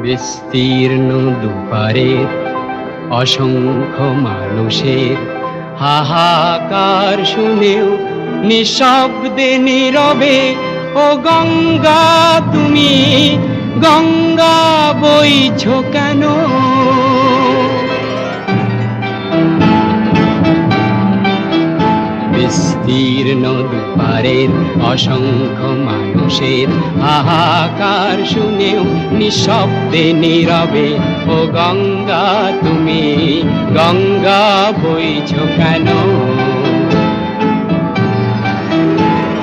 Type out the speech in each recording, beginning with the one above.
বিস্তীর্ণ দুপারের অসংখ্য মানুষের হাহাকার শুনেও নিঃশব্দে নীরবে ও গঙ্গা তুমি গঙ্গা বইছো কেন? বিস্তীর্ণ দুপারের অসংখ্য মানুষের হাহাকার শুনেও নিঃশব্দে নীরবে ও গঙ্গা তুমি গঙ্গা বইছো কেন?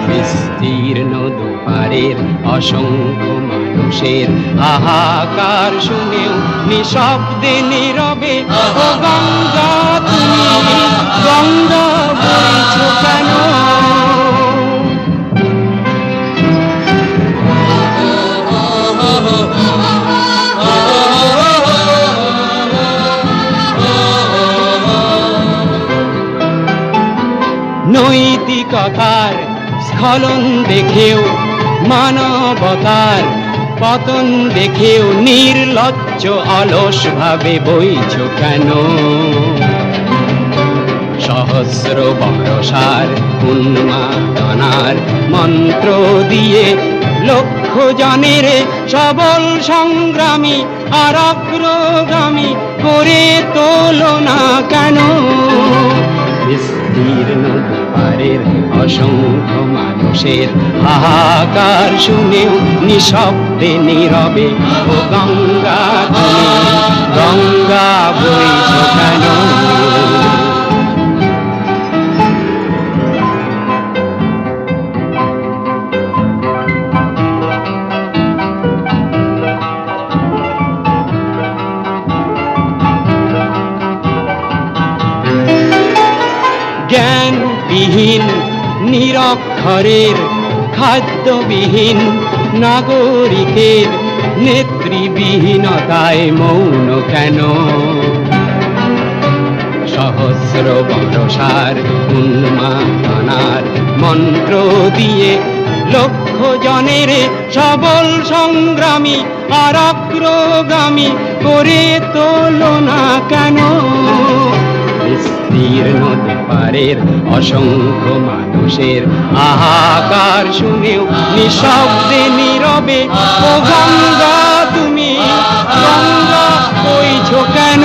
বিস্তীর্ণ দুপারের অসংখ্য মানুষের হাহাকার শুনেও নিঃশব্দে নীরবে ও গঙ্গা তুমি গঙ্গা বইছো কেন? নৈতিকতার স্খলন দেখেও মানবতার পতন দেখেও নির্লজ্জ অলস ভাবে বইছো কেন? সহস্র বরষার উন্মাদনার মন্ত্র দিয়ে লক্ষ জনের সবল সংগ্রামী আর অগ্রগামী করে তোলো না কেন? বিস্তীর্ণ দুপারের অসংখ্য মানুষের হাহাকার শুনেও নিঃশব্দে নীরবে ও গঙ্গা তুমি গঙ্গা বইছো কেন? জ্ঞানবিহীন নিরক্ষরের খাদ্যবিহীন নাগরিকের নেতৃবিহীনতায় মৌন কেন? সহস্র বরষার উন্মাদনার মন্ত্র দিয়ে লক্ষ জনের সবল সংগ্রামী আর অগ্রগামী করে তোলো না কেন? বিস্তীর্ণ দুপারের অসংখ্য মানুষের হাহাকার শুনেও নিঃশব্দে নীরবে ও গঙ্গা তুমি গঙ্গা বইছো কেন?